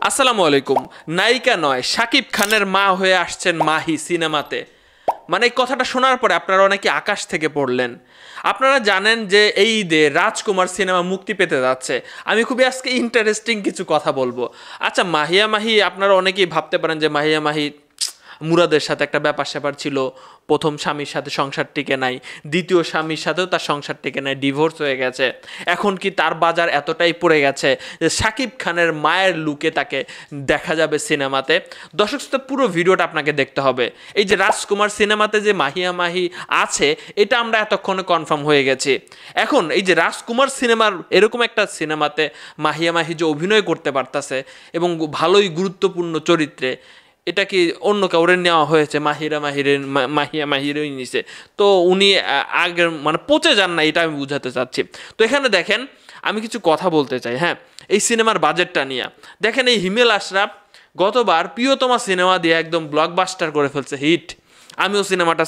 আসসালামু আলাইকুম। নায়িকা নয়, শাকিব খানের মা হয়ে আসছেন মাহি সিনেমাতে। মানে এই কথাটা শোনার পরে আপনারা অনেকে আকাশ থেকে পড়লেন। আপনারা জানেন যে এই ঈদে রাজকুমার সিনেমা মুক্তি পেতে যাচ্ছে। আমি খুবই আজকে ইন্টারেস্টিং কিছু কথা বলবো। আচ্ছা, মাহিয়া মাহি আপনারা অনেকেই ভাবতে পারেন যে মাহিয়া মাহি মুরাদের সাথে একটা ব্যাপার স্যাপার ছিল, প্রথম স্বামীর সাথে সংসার টিকে নাই, দ্বিতীয় স্বামীর সাথেও তার সংসার টিকে নাই, ডিভোর্স হয়ে গেছে। এখন কি তার বাজার এতটাই পড়ে গেছে যে শাকিব খানের মায়ের লুকে তাকে দেখা যাবে সিনেমাতে? দর্শক শ্রোতা, পুরো ভিডিওটা আপনাকে দেখতে হবে। এই যে রাজকুমার সিনেমাতে যে মাহিয়া মাহি আছে, এটা আমরা এতক্ষণে কনফার্ম হয়ে গেছি। এখন এই যে রাজকুমার সিনেমার এরকম একটা সিনেমাতে মাহিয়া মাহি যে অভিনয় করতে পারতেছে এবং ভালোই গুরুত্বপূর্ণ চরিত্রে, এটা কি অন্য কাউরে নেওয়া হয়েছে? মাহিয়া মাহিরই নিছে। তো উনি আগের মানে পচে যান না, এটা আমি বুঝাতে চাচ্ছি। তো এখানে দেখেন, আমি কিছু কথা বলতে চাই। হ্যাঁ, এই সিনেমার বাজেটটা নিয়ে দেখেন, এই হিমেল আশরাফ গতবার প্রিয়তমা সিনেমা দিয়ে একদম ব্লকবাস্টার করে ফেলছে, হিট। আমিও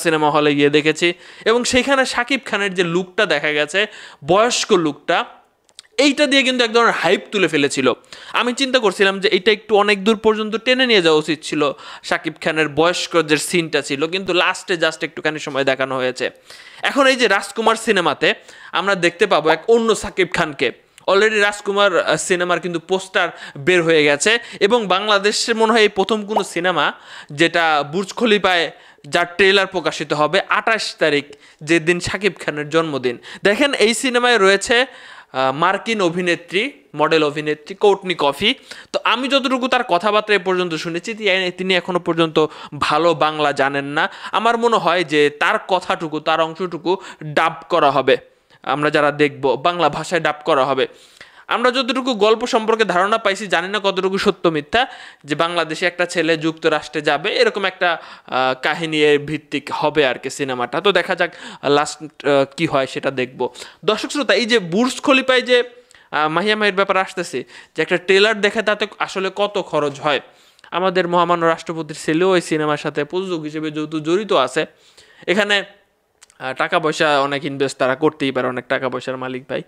সিনেমা হলে গিয়ে দেখেছি এবং সেইখানে শাকিব খানের যে লুকটা দেখা গেছে, বয়স্ক লুকটা, এইটা দিয়ে কিন্তু এক ধরনের হাইপ তুলে ফেলেছিল। আমি চিন্তা করছিলাম যে এটা একটু অনেক দূর পর্যন্ত টেনে নিয়ে যাওয়া উচিত ছিল, শাকিব খানের বয়স্ক যে সিনটা ছিল, কিন্তু লাস্টে জাস্ট একটুখানি সময় দেখানো হয়েছে। এখন এই যে রাজকুমার সিনেমাতে আমরা দেখতে পাবো এক অন্য শাকিব খানকে। অলরেডি রাজকুমার সিনেমার কিন্তু পোস্টার বের হয়ে গেছে এবং বাংলাদেশে মনে হয় এই প্রথম কোনো সিনেমা যেটা বুর্জ খলিফায় যার ট্রেলার প্রকাশিত হবে 28 তারিখ, যেদিন শাকিব খানের জন্মদিন। দেখেন, এই সিনেমায় রয়েছে মার্কিন অভিনেত্রী, মডেল অভিনেত্রী কোর্টনি কফি। তো আমি যতটুকু তার কথাবার্তা এ পর্যন্ত শুনেছি, তিনি এখনো পর্যন্ত ভালো বাংলা জানেন না। আমার মনে হয় যে তার কথাটুকু, তার অংশটুকু ডাব করা হবে, আমরা যারা দেখব বাংলা ভাষায় ডাব করা হবে। আমরা যতটুকু গল্প সম্পর্কে ধারণা পাইছি, জানি না কতটুকু সত্য মিথ্যা, যে বাংলাদেশে একটা ছেলে যুক্তরাষ্ট্রে যাবে, এরকম একটা কাহিনী ভিত্তিক হবে আর কি সিনেমাটা। তো দেখা যাক লাস্ট কি হয়, সেটা দেখব। দর্শক শ্রোতা, এই যে বুর্জ খলিফায় যে মাহিয়া মাহির ব্যাপার আসতেছে, যে একটা ট্রেলার দেখে তাতে আসলে কত খরচ হয়। আমাদের মহামান্য রাষ্ট্রপতির ছেলেও এই সিনেমার সাথে প্রযোজক হিসেবে যেহেতু জড়িত আছে, এখানে টাকা পয়সা অনেক ইনভেস্ট তারা করতেই পারে, অনেক টাকা পয়সার মালিক ভাই।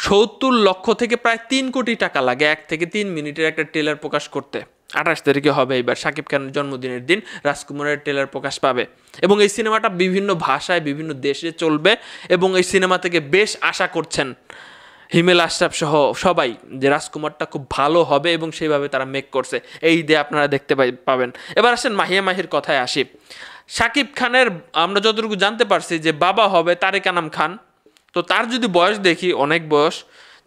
70 লক্ষ থেকে প্রায় 3 কোটি টাকা লাগে 1 থেকে 3 মিনিটের একটা ট্রেলার প্রকাশ করতে। 28 তারিখে হবে এবার শাকিব খানের জন্মদিনের দিন রাজকুমারের ট্রেলার প্রকাশ পাবে এবং এই সিনেমাটা বিভিন্ন ভাষায় বিভিন্ন দেশে চলবে এবং এই সিনেমা থেকে বেশ আশা করছেন হিমেল আশরাফ সহ সবাই যে রাজকুমারটা খুব ভালো হবে এবং সেইভাবে তারা মেক করছে। এই ঈদে আপনারা দেখতে পাবেন। এবার আসেন মাহিয়া মাহির কথায় আসি। শাকিব খানের আমরা যতটুকু জানতে পারছি যে বাবা হবে তারেক আনাম খান। তো তার যদি বয়স দেখি, অনেক বয়স,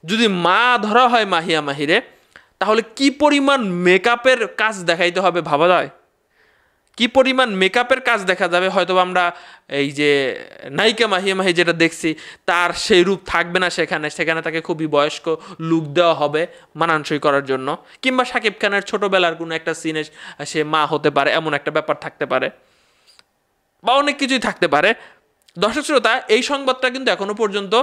যদি মা ধরা হয় মাহিয়া মাহিরে, তাহলে কি পরিমাণ মেকআপের কাজ দেখাইতে হবে ভাবা যায়? কি পরিমাণ মেকআপের কাজ দেখা যাবে, হয়তো আমরা এই যে নায়িকা মাহিয়া মাহি যেটা দেখছি, তার সেই রূপ থাকবে না সেখানে তাকে খুবই বয়স্ক লুক দেওয়া হবে মানানসই করার জন্য। কিংবা শাকিব খানের ছোটোবেলার কোনো একটা সিনে সে মা হতে পারে, এমন একটা ব্যাপার থাকতে পারে, বা অনেক কিছুই থাকতে পারে। দর্শক শ্রোতা, এই সংবাদটা কিন্তু এখনো পর্যন্ত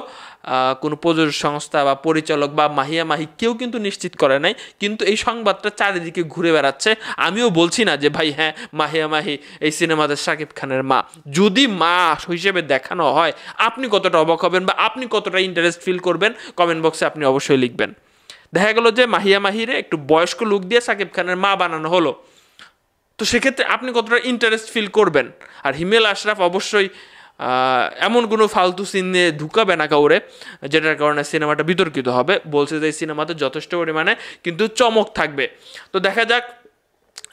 কোনো প্রযোজক সংস্থা বা পরিচালক বা মাহিয়া মাহি কেউ কিন্তু নিশ্চিত করে নাই, কিন্তু এই সংবাদটা চারিদিকে ঘুরে বেড়াচ্ছে। আমিও বলছি না যে ভাই হ্যাঁ মাহিয়া মাহি এই সিনেমাতে শাকিব খানের মা। যদি মা হিসেবে দেখানো হয়, আপনি কতটা অবাক হবেন বা আপনি কতটা ইন্টারেস্ট ফিল করবেন, কমেন্ট বক্সে আপনি অবশ্যই লিখবেন। দেখা গেল যে মাহিয়া মাহিরে একটু বয়স্ক লুক দিয়ে শাকিব খানের মা বানানো হলো, তো সেক্ষেত্রে আপনি কতটা ইন্টারেস্ট ফিল করবেন। আর হিমেল আশরাফ অবশ্যই এমন কোনো ফালতু সিন নিয়ে ঢুকাবে না কাউরে, যেটার কারণে সিনেমাটা বিতর্কিত হবে। বলছে যে এই সিনেমাতে যথেষ্ট পরিমাণে কিন্তু চমক থাকবে। তো দেখা যাক,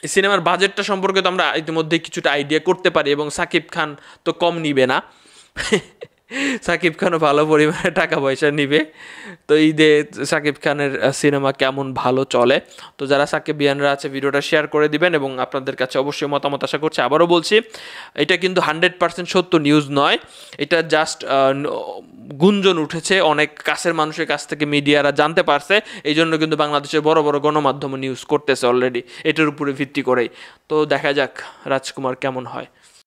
এই সিনেমার বাজেটটা সম্পর্কে তো আমরা ইতিমধ্যে কিছুটা আইডিয়া করতে পারি এবং সাকিব খান তো কম নিবে না, সাকিব খানও ভালো পরিমাণে টাকা পয়সা নিবে। তো ঈদে সাকিব খানের সিনেমা কেমন ভালো চলে, তো যারা সাকিবিয়ানরা আছে ভিডিওটা শেয়ার করে দিবেন এবং আপনাদের কাছে অবশ্যই মতামত আশা করছি। আবারও বলছি, এটা কিন্তু 100% সত্য নিউজ নয়, এটা জাস্ট গুঞ্জন উঠেছে, অনেক কাছের মানুষের কাছ থেকে মিডিয়ারা জানতে পারছে, এই জন্য কিন্তু বাংলাদেশের বড় বড় গণমাধ্যম নিউজ করতেছে অলরেডি এটার উপরে ভিত্তি করেই। তো দেখা যাক রাজকুমার কেমন হয়।